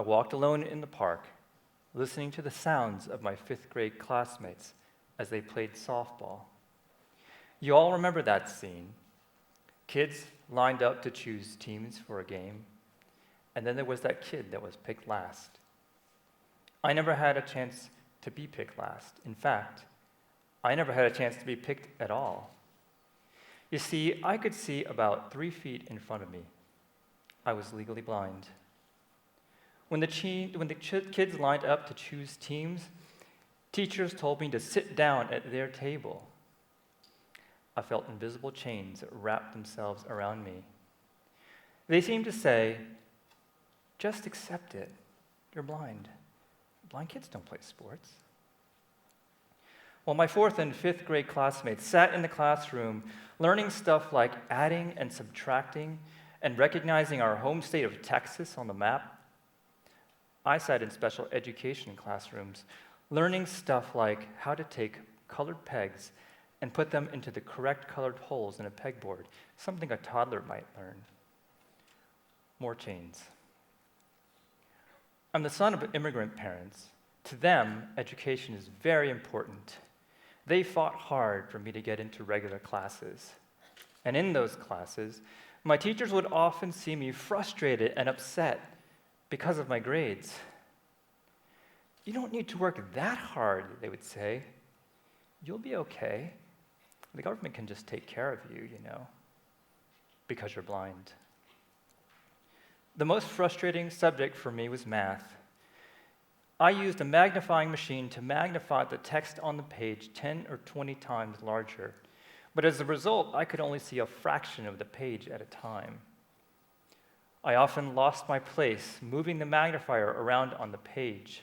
walked alone in the park, listening to the sounds of my fifth grade classmates as they played softball. You all remember that scene. Kids lined up to choose teams for a game, and then there was that kid that was picked last. I never had a chance to be picked last. In fact, I never had a chance to be picked at all. You see, I could see about 3 feet in front of me. I was legally blind. When the kids lined up to choose teams, teachers told me to sit down at their table. I felt invisible chains that wrapped themselves around me. They seemed to say, just accept it. You're blind. Blind kids don't play sports. Well, my fourth and fifth grade classmates sat in the classroom learning stuff like adding and subtracting and recognizing our home state of Texas on the map. I sat in special education classrooms learning stuff like how to take colored pegs and put them into the correct colored holes in a pegboard, something a toddler might learn. More chains. I'm the son of immigrant parents. To them, education is very important. They fought hard for me to get into regular classes. And in those classes, my teachers would often see me frustrated and upset because of my grades. You don't need to work that hard, they would say. You'll be okay. The government can just take care of you, because you're blind. The most frustrating subject for me was math. I used a magnifying machine to magnify the text on the page 10 or 20 times larger, but as a result, I could only see a fraction of the page at a time. I often lost my place, moving the magnifier around on the page.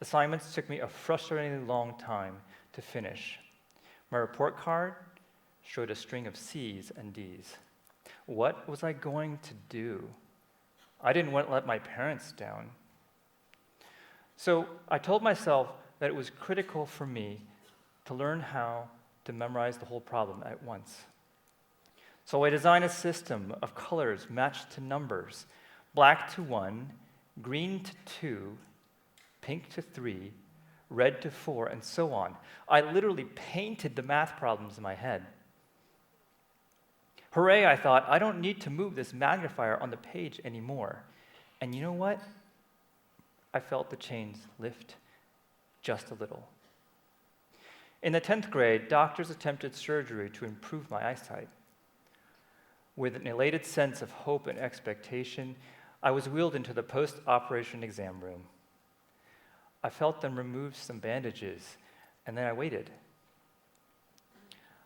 Assignments took me a frustratingly long time to finish. My report card showed a string of C's and D's. What was I going to do? I didn't want to let my parents down. So I told myself that it was critical for me to learn how to memorize the whole problem at once. So I designed a system of colors matched to numbers: black to 1, green to 2, pink to 3, red to 4, and so on. I literally painted the math problems in my head. Hooray, I thought, I don't need to move this magnifier on the page anymore. And you know what? I felt the chains lift just a little. In the 10th grade, doctors attempted surgery to improve my eyesight. With an elated sense of hope and expectation, I was wheeled into the post-operation exam room. I felt them remove some bandages, and then I waited.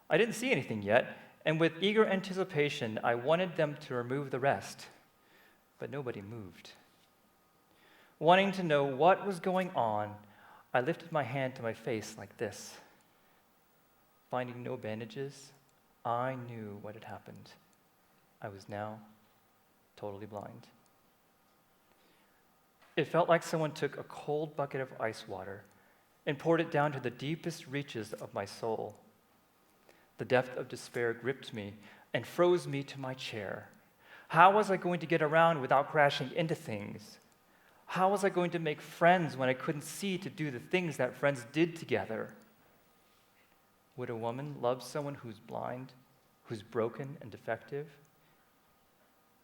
I didn't see anything yet, and with eager anticipation, I wanted them to remove the rest, but nobody moved. Wanting to know what was going on, I lifted my hand to my face like this. Finding no bandages, I knew what had happened. I was now totally blind. It felt like someone took a cold bucket of ice water and poured it down to the deepest reaches of my soul. The depth of despair gripped me and froze me to my chair. How was I going to get around without crashing into things? How was I going to make friends when I couldn't see to do the things that friends did together? Would a woman love someone who's blind, who's broken and defective?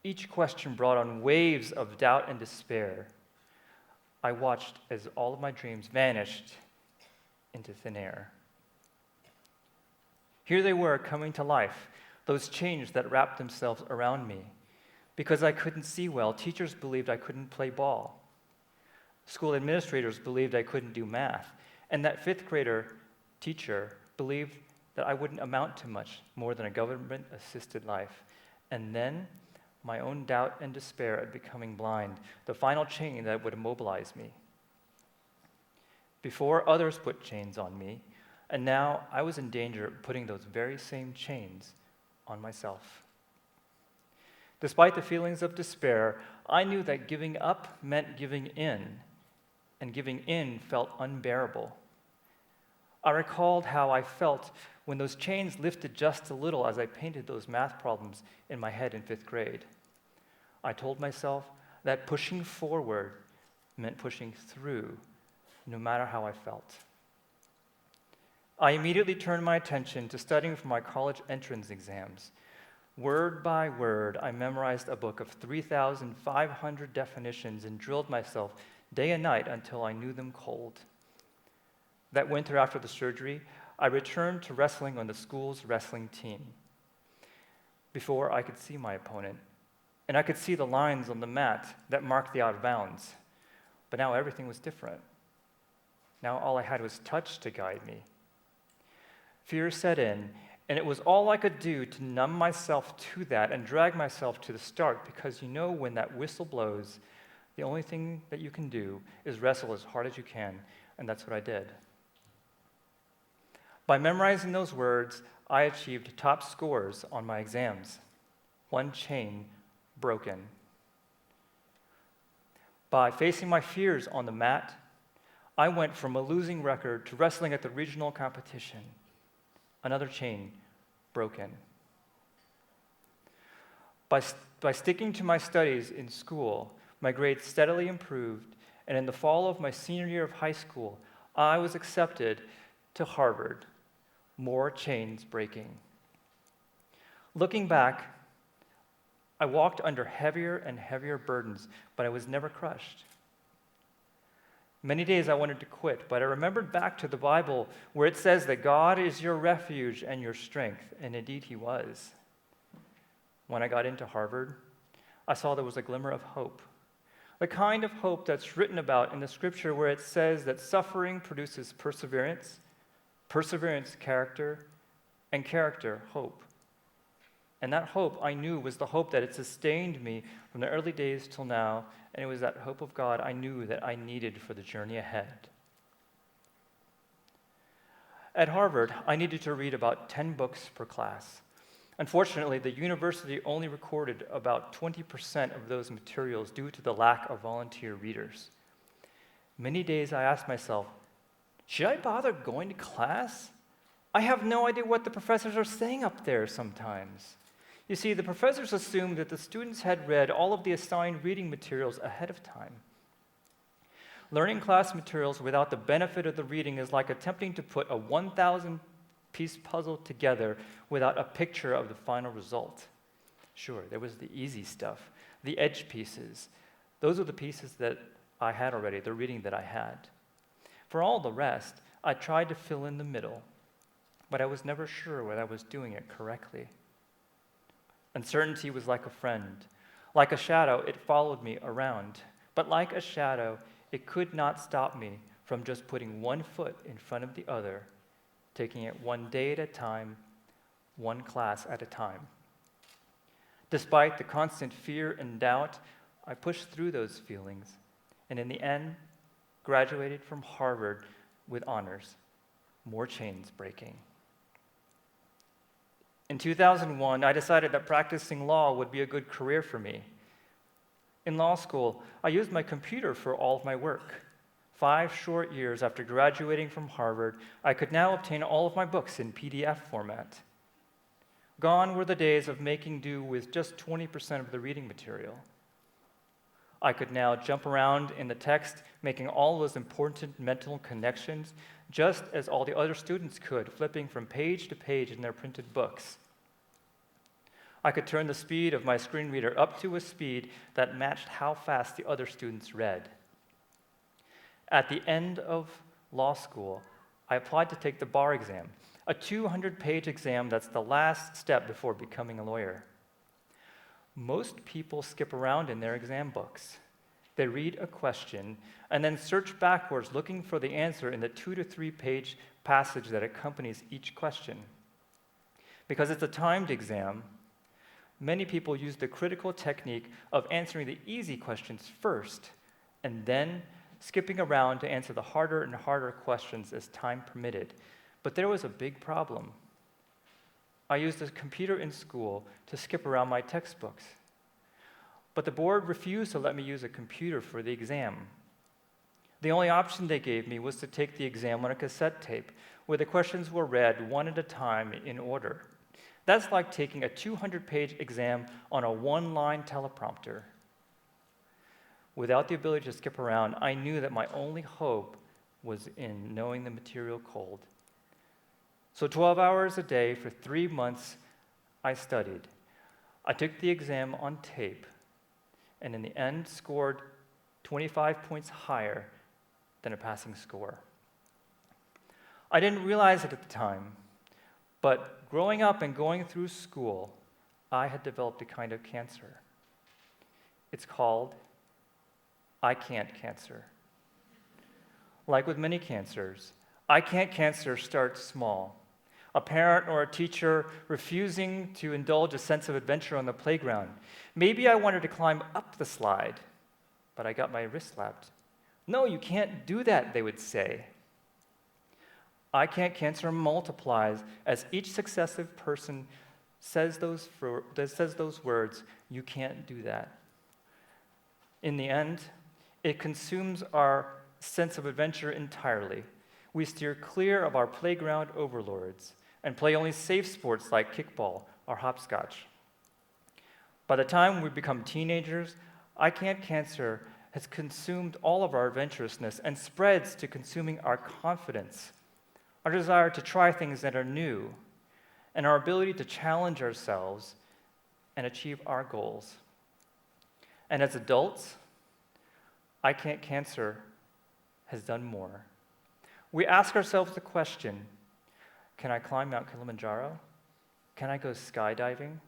Each question brought on waves of doubt and despair. I watched as all of my dreams vanished into thin air. Here they were coming to life, those chains that wrapped themselves around me. Because I couldn't see well, teachers believed I couldn't play ball. School administrators believed I couldn't do math, and that fifth grader teacher believed that I wouldn't amount to much more than a government-assisted life. And then, my own doubt and despair at becoming blind, the final chain that would immobilize me. Before, others put chains on me, and now I was in danger of putting those very same chains on myself. Despite the feelings of despair, I knew that giving up meant giving in, and giving in felt unbearable. I recalled how I felt when those chains lifted just a little as I painted those math problems in my head in fifth grade. I told myself that pushing forward meant pushing through, no matter how I felt. I immediately turned my attention to studying for my college entrance exams. Word by word, I memorized a book of 3,500 definitions and drilled myself day and night until I knew them cold. That winter after the surgery, I returned to wrestling on the school's wrestling team. Before, I could see my opponent, and I could see the lines on the mat that marked the out of bounds. But now everything was different. Now all I had was touch to guide me. Fear set in, and it was all I could do to numb myself to that and drag myself to the start, because you know when that whistle blows, the only thing that you can do is wrestle as hard as you can, and that's what I did. By memorizing those words, I achieved top scores on my exams. One chain broken. By facing my fears on the mat, I went from a losing record to wrestling at the regional competition. Another chain broken. By sticking to my studies in school, my grades steadily improved, and in the fall of my senior year of high school, I was accepted to Harvard. More chains breaking. Looking back, I walked under heavier and heavier burdens, but I was never crushed. Many days I wanted to quit, but I remembered back to the Bible where it says that God is your refuge and your strength, and indeed He was. When I got into Harvard, I saw there was a glimmer of hope, the kind of hope that's written about in the scripture where it says that suffering produces perseverance, perseverance, character, and character, hope. And that hope, I knew, was the hope that had sustained me from the early days till now, and it was that hope of God I knew that I needed for the journey ahead. At Harvard, I needed to read about 10 books per class. Unfortunately, the university only recorded about 20% of those materials due to the lack of volunteer readers. Many days I asked myself, should I bother going to class? I have no idea what the professors are saying up there sometimes. You see, the professors assumed that the students had read all of the assigned reading materials ahead of time. Learning class materials without the benefit of the reading is like attempting to put a 1,000-piece puzzle together without a picture of the final result. Sure, there was the easy stuff, the edge pieces. Those are the pieces that I had already, the reading that I had. For all the rest, I tried to fill in the middle, but I was never sure whether I was doing it correctly. Uncertainty was like a friend. Like a shadow, it followed me around. But like a shadow, it could not stop me from just putting one foot in front of the other, taking it one day at a time, one class at a time. Despite the constant fear and doubt, I pushed through those feelings, and in the end, graduated from Harvard with honors, more chains breaking. In 2001, I decided that practicing law would be a good career for me. In law school, I used my computer for all of my work. 5 short years after graduating from Harvard, I could now obtain all of my books in PDF format. Gone were the days of making do with just 20% of the reading material. I could now jump around in the text, making all those important mental connections, just as all the other students could, flipping from page to page in their printed books. I could turn the speed of my screen reader up to a speed that matched how fast the other students read. At the end of law school, I applied to take the bar exam, a 200-page exam that's the last step before becoming a lawyer. Most people skip around in their exam books. They read a question and then search backwards looking for the answer in the 2 to 3 page passage that accompanies each question. Because it's a timed exam, many people use the critical technique of answering the easy questions first and then skipping around to answer the harder and harder questions as time permitted. But there was a big problem. I used a computer in school to skip around my textbooks. But the board refused to let me use a computer for the exam. The only option they gave me was to take the exam on a cassette tape, where the questions were read one at a time in order. That's like taking a 200-page exam on a one-line teleprompter. Without the ability to skip around, I knew that my only hope was in knowing the material cold. So 12 hours a day for 3 months, I studied. I took the exam on tape, and in the end scored 25 points higher than a passing score. I didn't realize it at the time, but growing up and going through school, I had developed a kind of cancer. It's called I can't cancer. Like with many cancers, I can't cancer starts small. A parent or a teacher refusing to indulge a sense of adventure on the playground. Maybe I wanted to climb up the slide, but I got my wrist slapped. No, you can't do that, they would say. I can't cancer multiplies as each successive person says those words, you can't do that. In the end, it consumes our sense of adventure entirely. We steer clear of our playground overlords and play only safe sports like kickball or hopscotch. By the time we become teenagers, I can't cancer has consumed all of our adventurousness and spreads to consuming our confidence, our desire to try things that are new, and our ability to challenge ourselves and achieve our goals. And as adults, I can't cancer has done more. We ask ourselves the question, can I climb Mount Kilimanjaro? Can I go skydiving?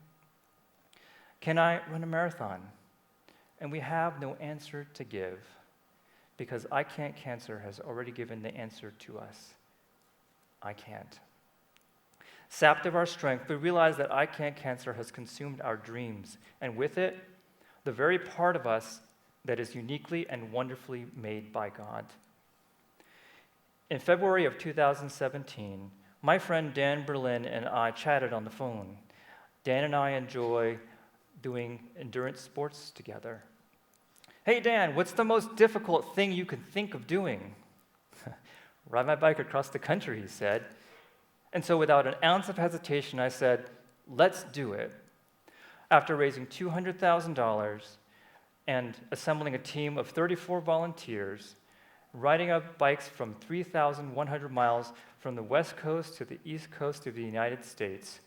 Can I run a marathon? And we have no answer to give because I can't cancer has already given the answer to us. I can't. Sapped of our strength, we realize that I can't cancer has consumed our dreams, and with it, the very part of us that is uniquely and wonderfully made by God. In February of 2017, my friend Dan Berlin and I chatted on the phone. Dan and I enjoy doing endurance sports together. Hey Dan, what's the most difficult thing you can think of doing? Ride my bike across the country, he said. And so without an ounce of hesitation, I said, let's do it. After raising $200,000 and assembling a team of 34 volunteers, riding up bikes from 3,100 miles from the West Coast to the East Coast of the United States.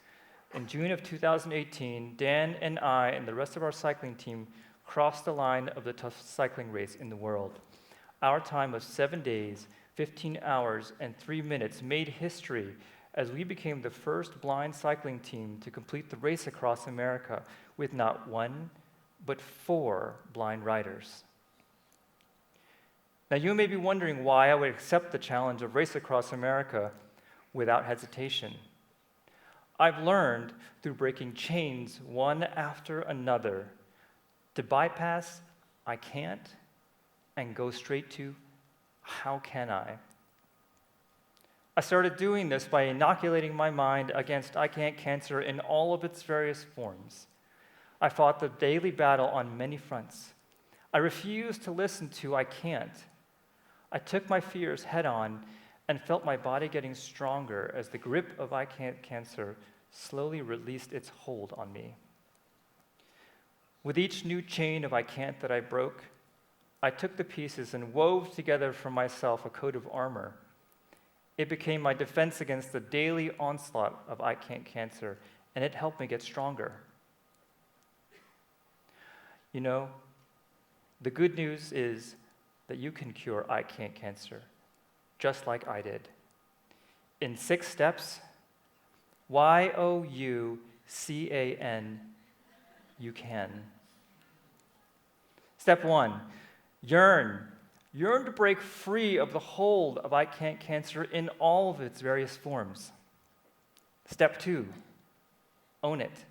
In June of 2018, Dan and I and the rest of our cycling team crossed the line of the toughest cycling race in the world. Our time of 7 days, 15 hours, and 3 minutes made history as we became the first blind cycling team to complete the race across America with not 1, but 4 blind riders. Now, you may be wondering why I would accept the challenge of Race Across America without hesitation. I've learned through breaking chains one after another to bypass I can't and go straight to how can I? I started doing this by inoculating my mind against I can't cancer in all of its various forms. I fought the daily battle on many fronts. I refused to listen to I can't. I took my fears head on and felt my body getting stronger as the grip of I can't cancer slowly released its hold on me. With each new chain of I can't that I broke, I took the pieces and wove together for myself a coat of armor. It became my defense against the daily onslaught of I can't cancer, and it helped me get stronger. You know, the good news is that you can cure I can't cancer, just like I did. In 6 steps, YOUCAN, you can. Step 1, yearn. Yearn to break free of the hold of I can't cancer in all of its various forms. Step 2, own it.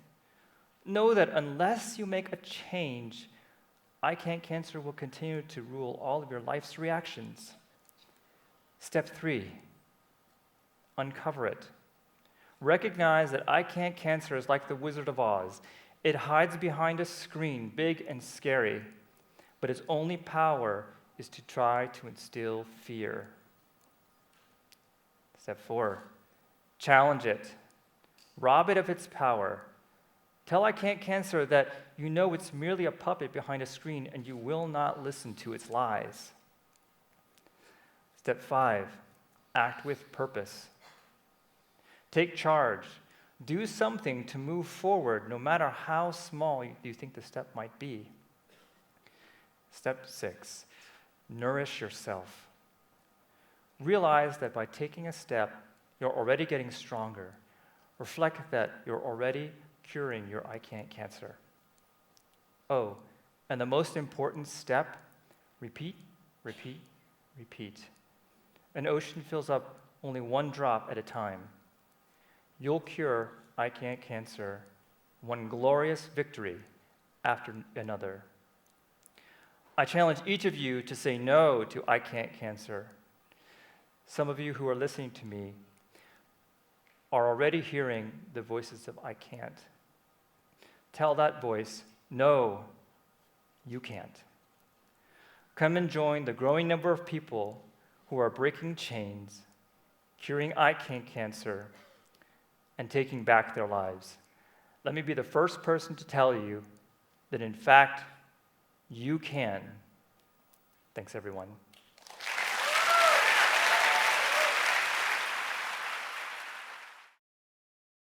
Know that unless you make a change, I can't cancer will continue to rule all of your life's reactions. Step 3, uncover it. Recognize that I can't cancer is like the Wizard of Oz. It hides behind a screen, big and scary, but its only power is to try to instill fear. Step 4, challenge it. Rob it of its power. Tell I Can't Cancer that you know it's merely a puppet behind a screen and you will not listen to its lies. Step 5, act with purpose. Take charge. Do something to move forward, no matter how small you think the step might be. Step 6, nourish yourself. Realize that by taking a step, you're already getting stronger. Reflect that you're already curing your I Can't Cancer. Oh, and the most important step, repeat, repeat, repeat. An ocean fills up only one drop at a time. You'll cure I Can't Cancer, one glorious victory after another. I challenge each of you to say no to I Can't Cancer. Some of you who are listening to me are already hearing the voices of I can't. Tell that voice, no, you can't. Come and join the growing number of people who are breaking chains, curing I Can't Cancer, and taking back their lives. Let me be the first person to tell you that, in fact, you can. Thanks, everyone.